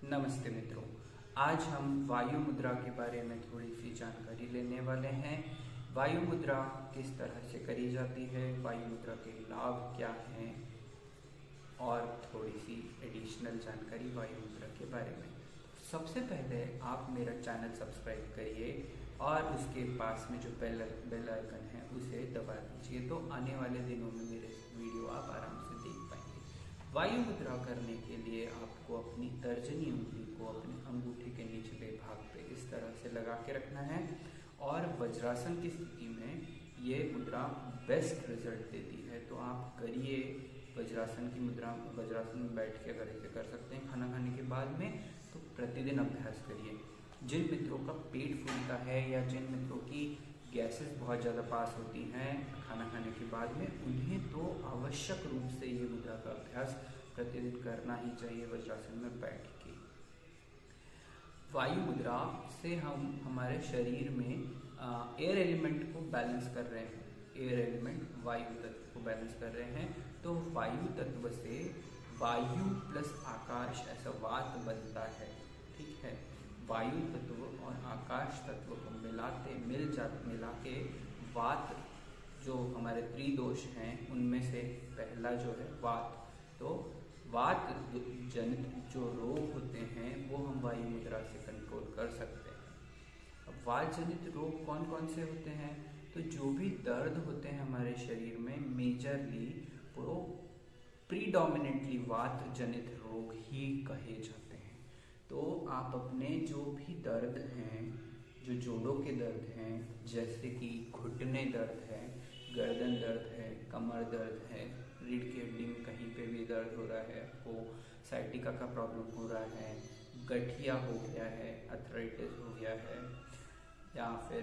नमस्ते मित्रों। आज हम वायु मुद्रा के बारे में थोड़ी सी जानकारी लेने वाले हैं। वायु मुद्रा किस तरह से करी जाती है, वायु मुद्रा के लाभ क्या हैं और थोड़ी सी एडिशनल जानकारी वायु मुद्रा के बारे में। सबसे पहले आप मेरा चैनल सब्सक्राइब करिए और उसके पास में जो बेल आइकन है उसे दबा दीजिए, तो आने वाले दिनों में मेरे वीडियो आप आराम से देख पाएंगे। वायु मुद्रा करने के लिए आपको अपनी तर्जनी उंगली को अपने अंगूठे के निचले भाग पे इस तरह से लगा के रखना है और वज्रासन की स्थिति में ये मुद्रा बेस्ट रिजल्ट देती है। तो आप करिए वज्रासन की मुद्रा। वज्रासन में बैठ के अगर इसे कर सकते हैं खाना खाने के बाद में, तो प्रतिदिन अभ्यास करिए। जिन मित्रों का पेट फूलता है या जिन मित्रों की गैसेस बहुत ज़्यादा पास होती हैं खाना खाने के बाद में, उन्हें तो आवश्यक रूप से ये मुद्रा का अभ्यास प्रतिदिन करना ही चाहिए वज्रासन में बैठ के। वायु मुद्रा से हम हमारे शरीर में एयर एलिमेंट को बैलेंस कर रहे हैं। एयर एलिमेंट वायु तत्व को बैलेंस कर रहे हैं। तो वायु तत्व से वायु प्लस आकाश ऐसा वात बनता है। ठीक है, वायु तत्व और आकाश तत्व को मिला के वात, जो हमारे त्रिदोष हैं उनमें से पहला जो है वात। तो वात जनित जो रोग होते हैं वो हम वायु मुद्रा से कंट्रोल कर सकते हैं। अब वात जनित रोग कौन कौन से होते हैं? तो जो भी दर्द होते हैं हमारे शरीर में, मेजरली वो प्रीडोमिनेंटली वात जनित रोग ही कहे जाते हैं। तो आप अपने जो भी दर्द हैं, जो जोड़ों के दर्द हैं, जैसे कि घुटने दर्द है, गर्दन दर्द है, कमर दर्द है, रीढ़ की हड्डी में कहीं पे भी दर्द हो रहा है, आपको साइटिका का प्रॉब्लम हो रहा है, गठिया हो गया है, अर्थराइटिस हो गया है, या फिर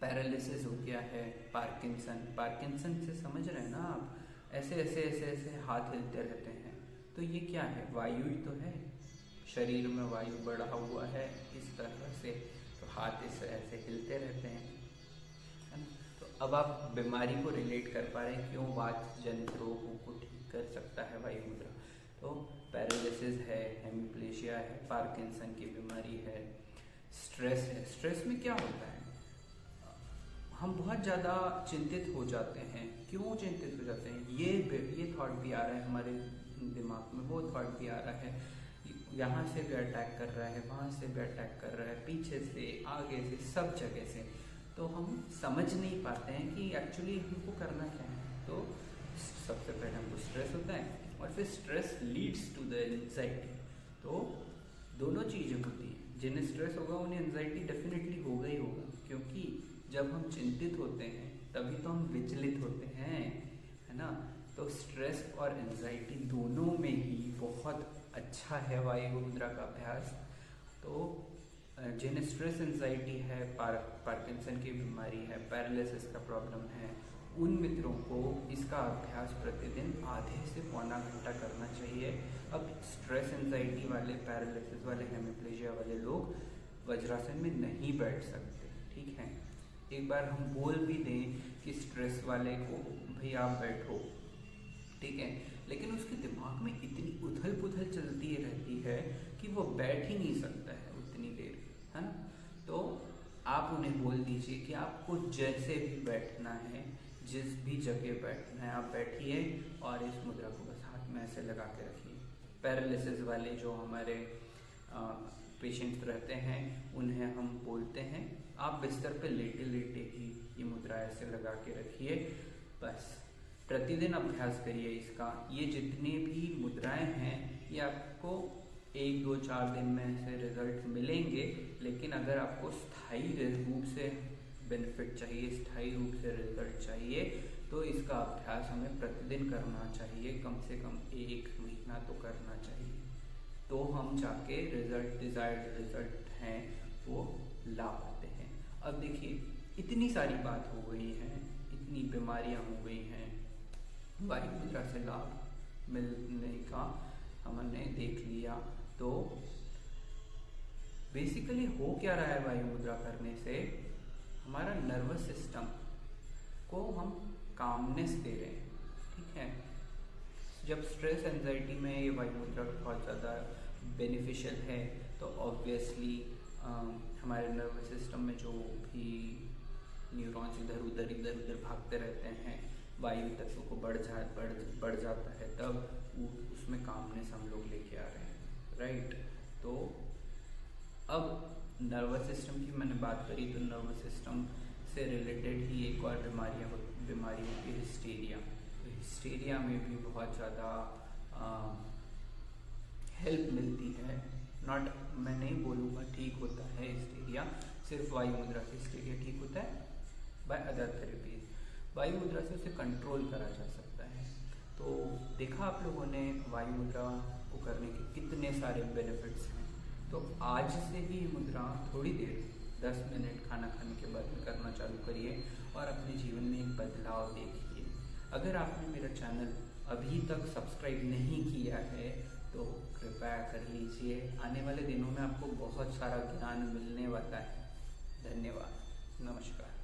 पैरालिसिस हो गया है, पार्किंसन से समझ रहे हैं ना आप? ऐसे हाथ हिलते रहते हैं, तो ये क्या है? वायु ही तो है। शरीर में वायु बढ़ा हुआ है इस तरह से, तो हाथ इस ऐसे हिलते रहते हैं, है ना? तो अब आप बीमारी को रिलेट कर पा रहे हैं, क्यों वात जनित रोगों को ठीक कर सकता है वायु मुद्रा। तो पैरालिसिस है, हेमिप्लेजिया है, पार्किंसन की बीमारी है, स्ट्रेस है। स्ट्रेस में क्या होता है? हम बहुत ज़्यादा चिंतित हो जाते हैं। क्यों चिंतित हो जाते हैं? ये थॉट भी आ रहा है हमारे दिमाग में, वो थॉट भी आ रहा है, यहाँ से भी अटैक कर रहा है, वहाँ से भी अटैक कर रहा है, पीछे से, आगे से, सब जगह से। तो हम समझ नहीं पाते हैं कि एक्चुअली हमको करना क्या है। तो सबसे पहले हमको स्ट्रेस होता है और फिर stress leads to the anxiety. तो दोनों चीज़ें होती हैं। जिन्हें स्ट्रेस होगा उन्हें एंजाइटी डेफिनेटली होगा ही होगा, क्योंकि जब हम चिंतित होते हैं तभी तो हम विचलित होते हैं, है ना? तो स्ट्रेस और एंजाइटी दोनों में ही बहुत अच्छा है वायु मुद्रा का अभ्यास। तो जिन्हें स्ट्रेस एंजाइटी है, पार्किंसन की बीमारी है, पैरालिसिस का प्रॉब्लम है, उन मित्रों को इसका अभ्यास प्रतिदिन आधे से पौना घंटा करना चाहिए। अब स्ट्रेस एंजाइटी वाले, पैरालिसिस वाले, हेमिप्लेजिया वाले लोग वज्रासन में नहीं बैठ सकते। ठीक है, एक बार हम बोल भी दें कि स्ट्रेस वाले को भाई आप बैठो, ठीक है, लेकिन उसके दिमाग में इतनी उथल पुथल चलती रहती है कि वो बैठ ही नहीं सकता है उतनी देर, है ना? तो आप उन्हें बोल दीजिए कि आपको जैसे भी बैठना है, जिस भी जगह बैठना है आप बैठिए और इस मुद्रा को बस हाथ में ऐसे लगा के रखिए। पैरालिसिस वाले जो हमारे पेशेंट्स रहते हैं उन्हें हम बोलते हैं आप बिस्तर पे लेटे लेटे ही ये मुद्रा ऐसे लगा के रखिए। बस प्रतिदिन अभ्यास करिए इसका। ये जितनी भी मुद्राएं हैं ये आपको 1, 2, 4 दिन में ऐसे रिजल्ट मिलेंगे, लेकिन अगर आपको स्थायी रूप से बेनिफिट चाहिए, स्थायी रूप से रिजल्ट चाहिए, तो इसका अभ्यास हमें प्रतिदिन करना चाहिए। कम से कम 1 महीना तो करना चाहिए, तो हम जाके डिजायर्ड रिजल्ट हैं वो ला पाते हैं। अब देखिए, इतनी सारी बात हो गई है, इतनी बीमारियां हो गई हैं, वायु मुद्रा से लाभ मिलने का हमने देख लिया। तो बेसिकली हो क्या रहा है वायु मुद्रा करने से? हमारा नर्वस सिस्टम को हम कामनेस दे रहे हैं। ठीक है, जब स्ट्रेस एंजाइटी में ये वायु मुद्रा बहुत ज़्यादा बेनिफिशियल है, तो ऑब्वियसली हमारे नर्वस सिस्टम में जो भी न्यूरॉन्स इधर उधर भागते रहते हैं, वायु तत्व को बढ़ जाता है, तब उसमें कामनेस हम लोग लेके आ रहे हैं, राइट। तो अब नर्वस सिस्टम की मैंने बात करी, तो नर्वस सिस्टम से रिलेटेड ही एक और बीमारी होती है हिस्टीरिया। तो हिस्टीरिया में भी बहुत ज़्यादा हेल्प मिलती है। मैं नहीं बोलूँगा ठीक होता है हिस्टीरिया, सिर्फ वायु मुद्रा से हिस्टीरिया ठीक होता है, बाय अदर थेरेपीज वायु मुद्रा से उसे कंट्रोल करा जा सकता है। तो देखा आप लोगों ने वायु मुद्रा को करने के कितने सारे बेनिफिट्स हैं। तो आज से ही मुद्रा थोड़ी देर 10 मिनट खाना खाने के बाद में करना चालू करिए और अपने जीवन में एक बदलाव देखिए। अगर आपने मेरा चैनल अभी तक सब्सक्राइब नहीं किया है तो कृपया कर लीजिए। आने वाले दिनों में आपको बहुत सारा ज्ञान मिलने वाला है। धन्यवाद, नमस्कार।